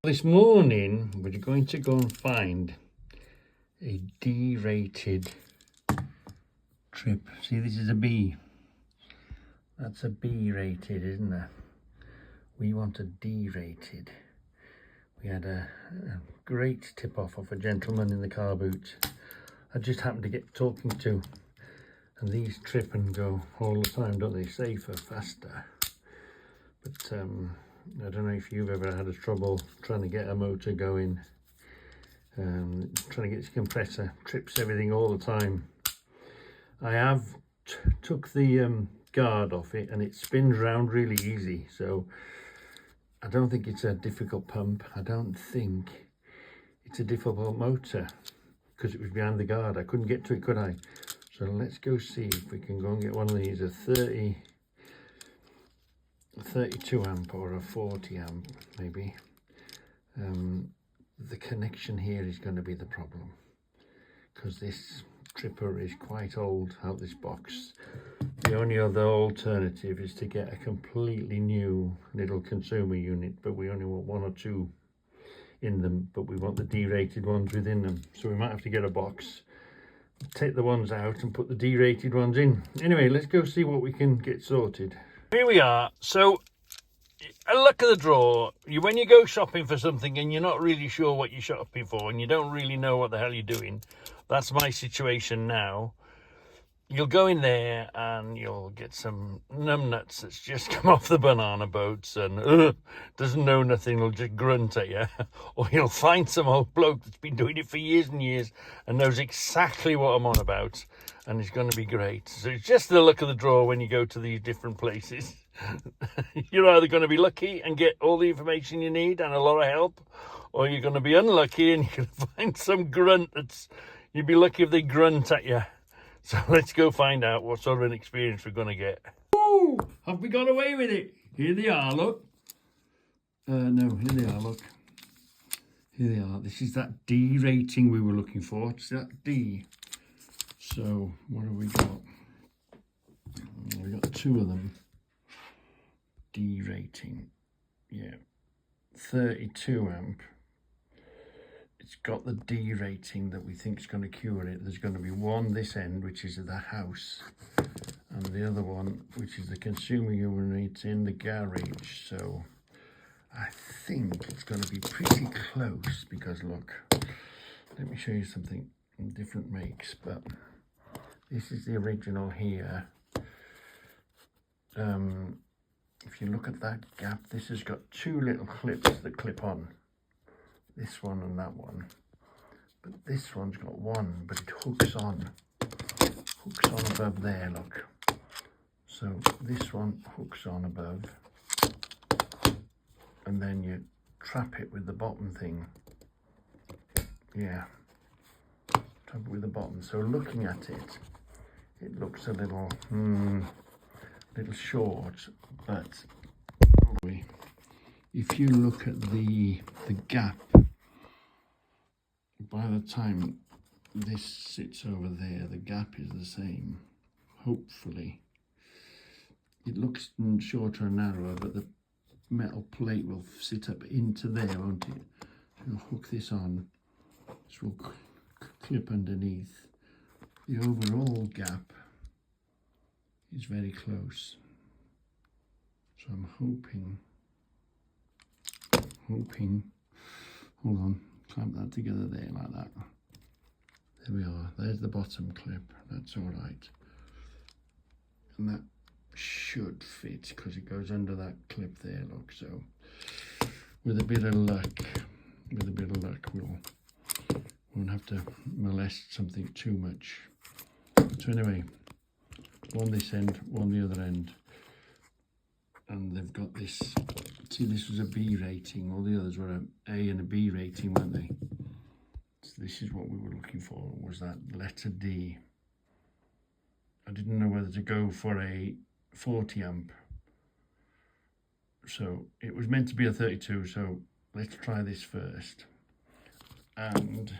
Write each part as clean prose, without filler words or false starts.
This morning we're going to go and find a D-rated trip. See, this is a B. That's a B rated, isn't it? We want a D rated. We had a great tip off of a gentleman in the car boot I just happened to get talking to, and these trip and go all the time, don't they? Safer, faster. But I don't know if you've ever had a trouble trying to get a motor going, trying to get this compressor, trips everything all the time. I have took the guard off it and it spins around really easy, so I don't think it's a difficult pump. I don't think it's a difficult motor because it was behind the guard. I couldn't get to it, could I? So let's go see if we can go and get one of these, a 32 amp or a 40 amp maybe. The connection here is going to be the problem because this tripper is quite old out this box. The only other alternative is to get a completely new little consumer unit, but we only want one or two in them, but we want the D-rated ones within them, so we might have to get a box, take the ones out and put the D-rated ones in. Anyway, let's go see what we can get sorted. Here we are. So a luck of the draw, when you go shopping for something and you're not really sure what you're shopping for and you don't really know what the hell you're doing, that's my situation now. You'll go in there and you'll get some numbnuts that's just come off the banana boats and doesn't know nothing, will just grunt at you. Or you'll find some old bloke that's been doing it for years and years and knows exactly what I'm on about, and it's going to be great. So it's just the luck of the draw when you go to these different places. You're either going to be lucky and get all the information you need and a lot of help, or you're going to be unlucky and you're going to find some grunt that's, you'd be lucky if they grunt at you. So let's go find out what sort of an experience we're going to get. Ooh, have we got away with it? Here they are, look. No, here they are, look. Here they are. This is that D rating we were looking for. It's that D. So what have we got? We got two of them. D rating. Yeah. 32 amp. It's got the D rating that we think is going to cure it. There's going to be one this end, which is the house, and the other one, which is the consumer unit in the garage. So I think it's going to be pretty close because look, let me show you something in different makes, but this is the original here. If you look at that gap, this has got two little clips that clip on. This one and that one, but this one's got one, but it hooks on above there, look. So this one hooks on above, and then you trap it with the bottom thing. Yeah, trap it with the bottom. So looking at it, it looks a little short, but if you look at the gap, by the time this sits over there, the gap is the same, hopefully. It looks shorter and narrower, but the metal plate will sit up into there, won't it? You'll hook this on, this will clip underneath. The overall gap is very close. So I'm hoping, hold on, clamp that together there like that. There we are, there's the bottom clip, that's all right. And that should fit because it goes under that clip there, look. So with a bit of luck, we won't have to molest something too much. So anyway, one this end, one the other end. And they've got this, see, this was a B rating, all the others were an A and a B rating, weren't they? So this is what we were looking for, was that letter D. I didn't know whether to go for a 40 amp. So it was meant to be a 32, so let's try this first. And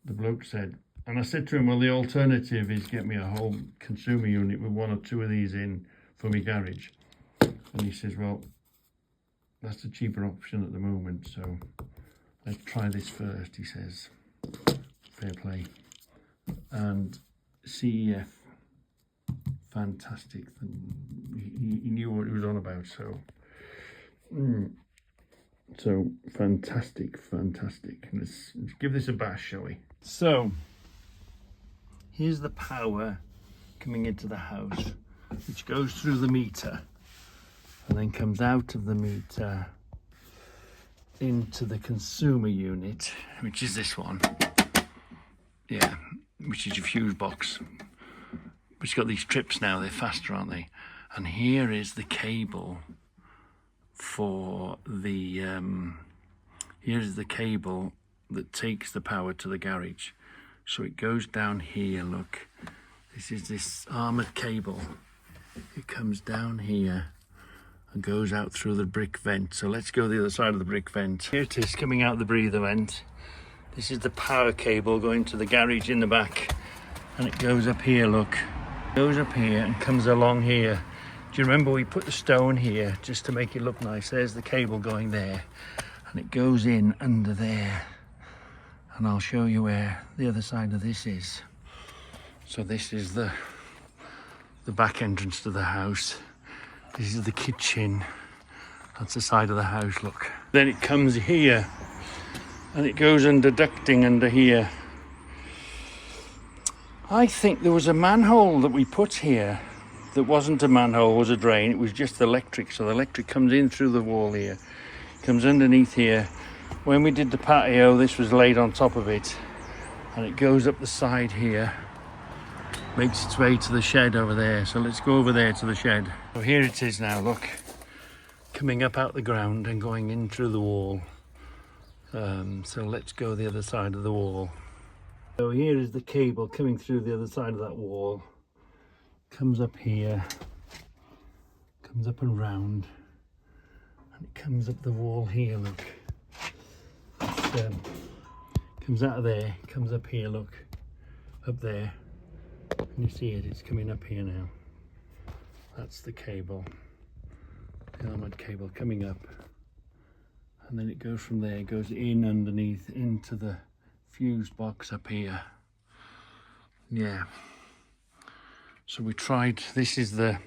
the bloke said, and I said to him, well, the alternative is get me a whole consumer unit with one or two of these in for my garage. And he says, well, That's the cheaper option at the moment, so let's try this first, he says. Fair play. And CEF, fantastic. He knew what he was on about, so so fantastic. Let's give this a bash, shall we? So here's the power coming into the house, which goes through the meter and then comes out of the meter into the consumer unit, which is this one. Yeah, which is your fuse box. It's got these trips now, they're faster, aren't they? And here is the cable for the here is the cable that takes the power to the garage. So it goes down here, look. This is this armoured cable. It comes down here and goes out through the brick vent. So let's go the other side of the brick vent. Here it is, coming out the breather vent. This is the power cable going to the garage in the back. And it goes up here, look. It goes up here and comes along here. Do you remember we put the stone here just to make it look nice? There's the cable going there. And it goes in under there. And I'll show you where the other side of this is. So this is the back entrance to the house. This is the kitchen. That's the side of the house, look. Then it comes here and it goes under ducting under here. I think there was a manhole that we put here that wasn't a manhole, was a drain. It was just electric. So the electric comes in through the wall here, comes underneath here. When we did the patio, this was laid on top of it, and it goes up the side here, makes its way to the shed over there. So let's go over there to the shed. So here it is now, look, coming up out the ground and going in through the wall. So let's go the other side of the wall. So here is the cable coming through the other side of that wall. Comes up here, comes up and round, and it comes up the wall here, look. Comes out of there, comes up here, look, up there, and you see it, it's coming up here now. That's the cable, the armoured cable coming up, and then it goes from there, it goes in underneath into the fuse box up here. Yeah, so we tried, this is the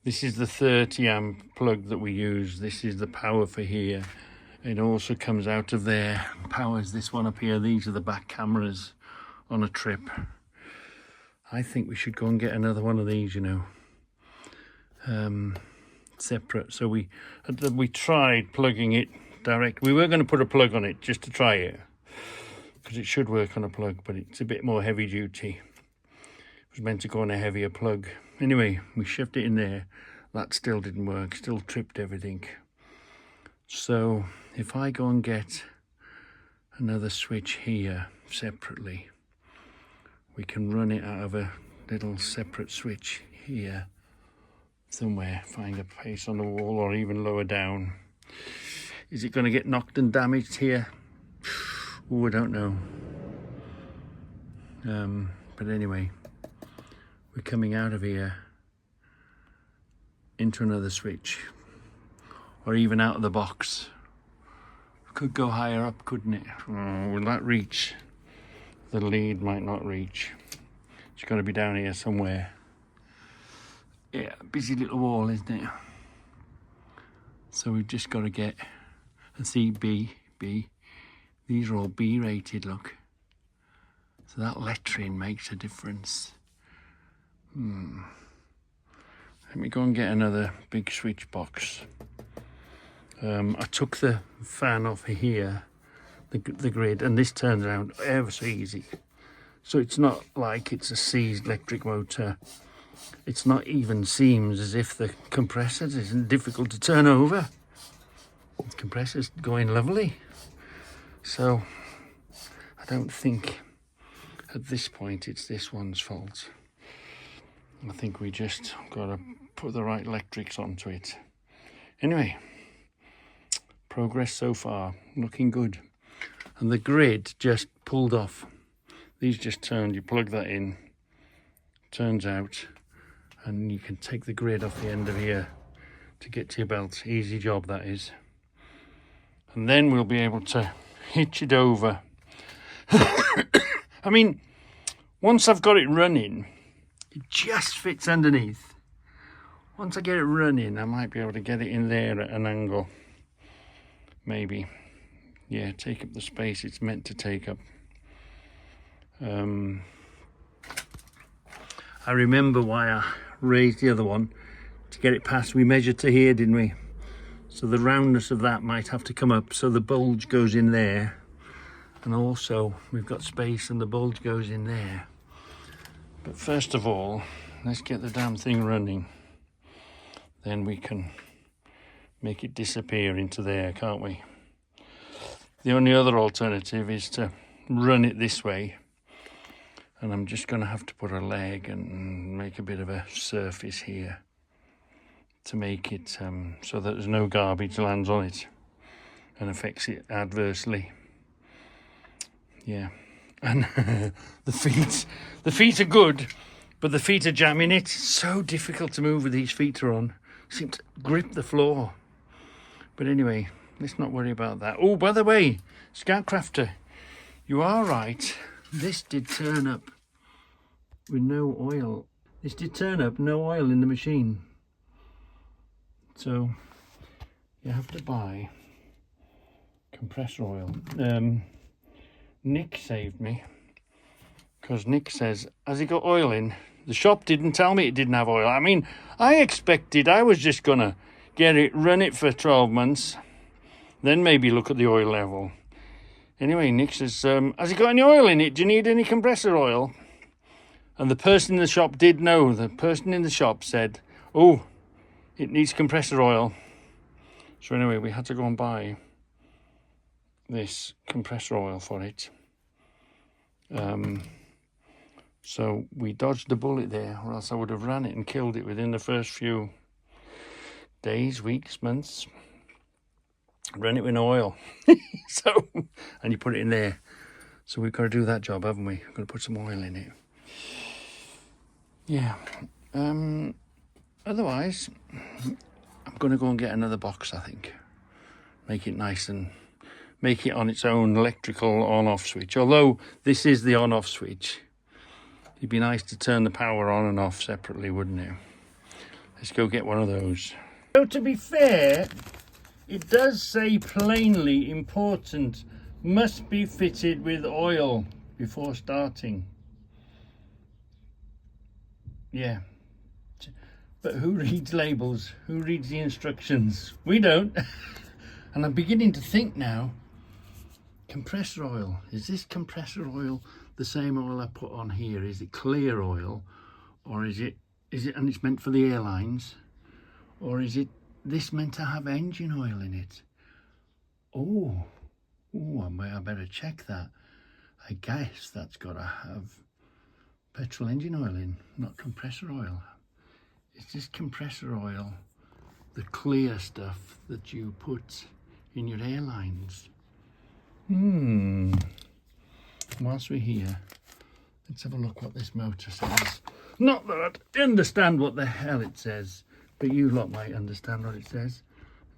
30 amp plug that we use. This is the power for here. It also comes out of there, powers this one up here. These are the back cameras on a trip. I think we should go and get another one of these, you know, separate. So we tried plugging it direct. We were going to put a plug on it just to try it, because it should work on a plug, but it's a bit more heavy duty. It was meant to go on a heavier plug. Anyway, we shoved it in there. That still didn't work, still tripped everything. So if I go and get another switch here separately, we can run it out of a little separate switch here somewhere, find a place on the wall or even lower down. Is it going to get knocked and damaged here? Oh, I don't know. But anyway, we're coming out of here into another switch, or even out of the box. Could go higher up, couldn't it? Oh, will that reach? The lead might not reach. It's got to be down here somewhere. Yeah, busy little wall, isn't it? So we've just got to get a CB. These are all B rated, look. So that lettering makes a difference. Let me go and get another big switch box. I took the fan off here, the grid, and this turns around ever so easy. So it's not like it's a seized electric motor. It's not even seems as if the compressor isn't difficult to turn over. The compressor's going lovely. So I don't think at this point it's this one's fault. I think we just got to put the right electrics onto it. Anyway, progress so far, looking good. And the grid just pulled off. These just turned, you plug that in, turns out, and you can take the grid off the end of here to get to your belt. Easy job that is. And then we'll be able to hitch it over. I mean, once I've got it running, it just fits underneath. Once I get it running, I might be able to get it in there at an angle. Maybe. Yeah, take up the space it's meant to take up. I remember why I raised the other one to get it past. We measured to here, didn't we? So the roundness of that might have to come up, so the bulge goes in there, and also we've got space and the bulge goes in there. But first of all, let's get the damn thing running. Then we can make it disappear into there, can't we? The only other alternative is to run it this way. And I'm just going to have to put a leg and make a bit of a surface here to make it so that there's no garbage lands on it and affects it adversely. Yeah, and the feet are good, but the feet are jamming it. It's so difficult to move with these feet are on. Seem to grip the floor. But anyway, let's not worry about that. Oh, by the way, Scoutcrafter, you are right. This did turn up with no oil. This did turn up, no oil in the machine. So you have to buy compressor oil. Nick saved me, because Nick says, has he got oil in? The shop didn't tell me it didn't have oil. I mean, I expected I was just gonna get it, run it for 12 months, then maybe look at the oil level. Anyway, Nick says, has he got any oil in it? Do you need any compressor oil? And the person in the shop did know. The person in the shop said, oh, it needs compressor oil. So anyway, we had to go and buy this compressor oil for it. So we dodged the bullet there, or else I would have ran it and killed it within the first few days, weeks, months. Run it with no oil. So, and you put it in there. So we've got to do that job, haven't we? We've got to put some oil in it. Yeah. Otherwise, I'm going to go and get another box, I think. Make it nice and make it on its own electrical on-off switch. Although this is the on-off switch. It'd be nice to turn the power on and off separately, wouldn't it? Let's go get one of those. So to be fair, it does say plainly important, must be fitted with oil before starting. Yeah. But who reads labels? Who reads the instructions? We don't. And I'm beginning to think now, compressor oil. Is this compressor oil the same oil I put on here? Is it clear oil? Or is it, and it's meant for the airlines? Or is it this meant to have engine oil in it? Oh, I better check that. I guess that's got to have petrol engine oil in, not compressor oil. Is this compressor oil the clear stuff that you put in your airlines? Whilst we're here, let's have a look what this motor says. Not that I understand what the hell it says, but you lot might understand what it says.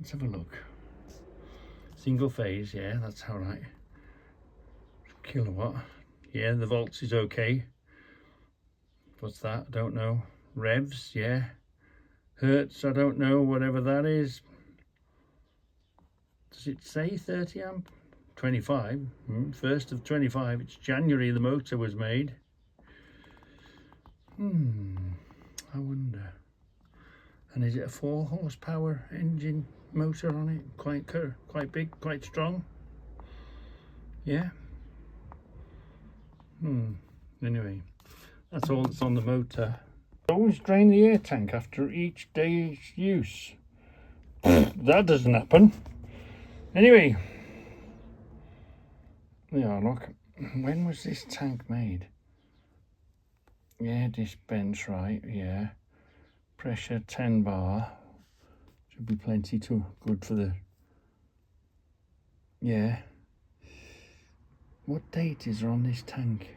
Let's have a look. Single phase, yeah, that's all right. Kilowatt, yeah, the volts is okay. What's that? I don't know. Revs, yeah. Hertz, I don't know, whatever that is. Does it say 30 amp? 25, first of 25. It's January the motor was made. I wonder. And is it a 4 horsepower engine motor on it? Quite big, quite strong. Yeah. Anyway, that's all that's on the motor. Always drain the air tank after each day's use. That doesn't happen. Anyway, yeah, look. When was this tank made? Yeah, dispense, right, yeah. Pressure 10 bar. Should be plenty too good for the... Yeah. What date is there on this tank?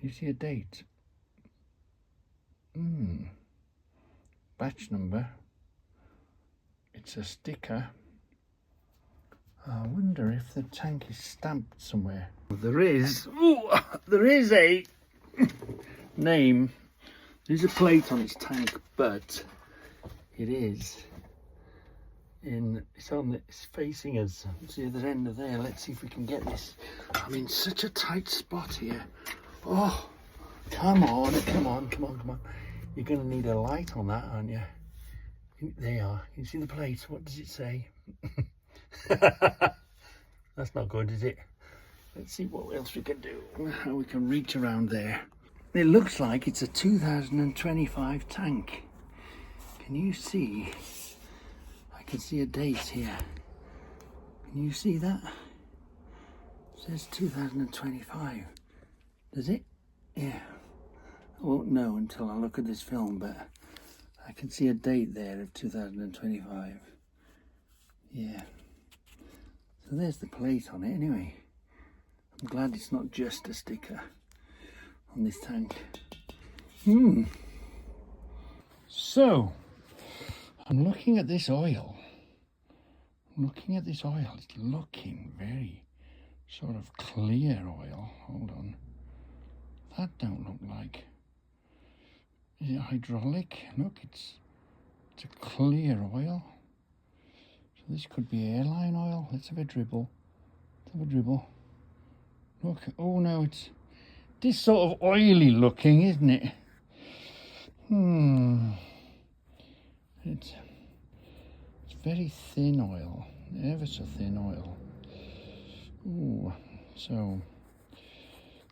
You see a date? Batch number. it's a sticker. I wonder if the tank is stamped somewhere. There is. Ooh, there is a name. There's a plate on its tank, but it is it's facing us. It's the other end of there. Let's see if we can get this. I'm in such a tight spot here. Oh, come on. You're going to need a light on that, aren't you? There you are. You see the plate? What does it say? That's not good, is it? Let's see what else we can do. How we can reach around there. It looks like it's a 2025 tank. Can you see? I can see a date here. Can you see that? It says 2025. Does it? Yeah. I won't know until I look at this film, but I can see a date there of 2025. Yeah. So there's the plate on it anyway. I'm glad it's not just a sticker on this tank. So, I'm looking at this oil. It's looking very sort of clear oil. Hold on. That don't look like. Is it hydraulic? Look, it's a clear oil. So this could be airline oil. Let's have a dribble. Look, oh no, it's this sort of oily looking, isn't it? It's very thin oil, ever so thin oil. Ooh, so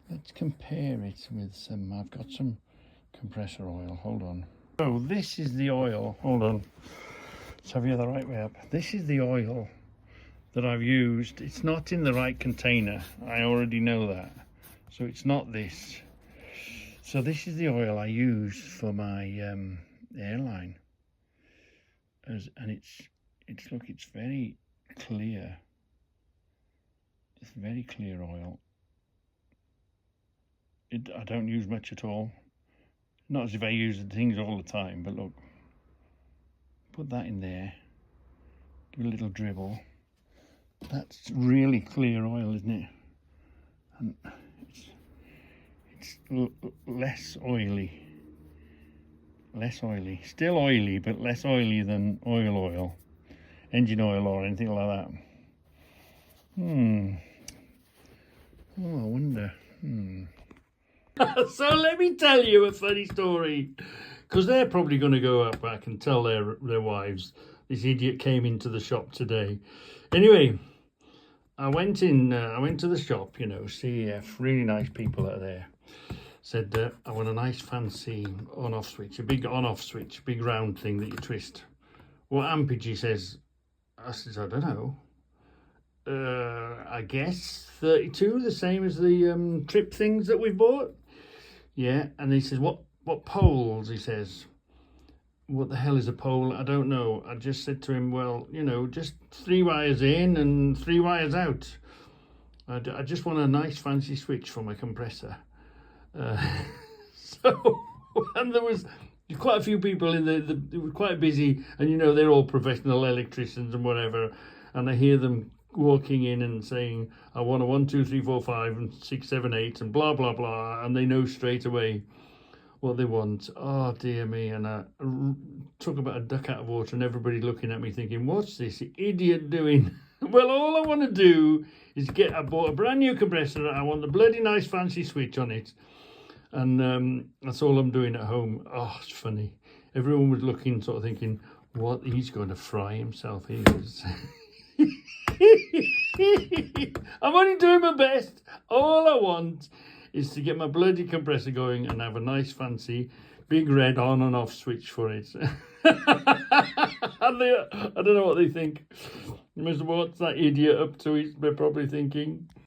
let's compare it with some. I've got some compressor oil. Hold on. So this is the oil. Hold on. Let's have you the right way up. This is the oil that I've used. It's not in the right container. I already know that. So it's not this. So this is the oil I use for my airline. And it's very clear. It's very clear oil. I don't use much at all. Not as if I use the things all the time, but look. Put that in there. Give it a little dribble. That's really clear oil, isn't it? And it's less oily. Still oily, but less oily than oil, engine oil or anything like that. Oh, I wonder. So let me tell you a funny story, because they're probably going to go back and tell their wives this idiot came into the shop today. Anyway, I went to the shop, CEF, really nice people out there. Said, I want a nice fancy on-off switch, a big on-off switch, big round thing that you twist. What ampage, he says. I says, I don't know. I guess 32, the same as the trip things that we've bought. Yeah, and he says, what poles, he says. What the hell is a pole? I don't know. I just said to him, well, just 3 wires in and 3 wires out. I just want a nice fancy switch for my compressor. And there was quite a few people it was quite busy, and they're all professional electricians and whatever, and I hear them walking in and saying, I want a 1, 2, 3, 4, 5 and 6, 7, 8 and blah blah blah, and they know straight away what they want. Oh dear me. And I took about a duck out of water, and everybody looking at me thinking, what's this idiot doing? Well, all I want to do is I bought a brand new compressor. I want the bloody nice fancy switch on it. And that's all I'm doing at home. Oh, it's funny. Everyone was looking, sort of thinking, what, he's going to fry himself. He is. I'm only doing my best. All I want is to get my bloody compressor going and have a nice fancy big red on and off switch for it. I don't know what they think. What's that idiot up to? They're probably thinking.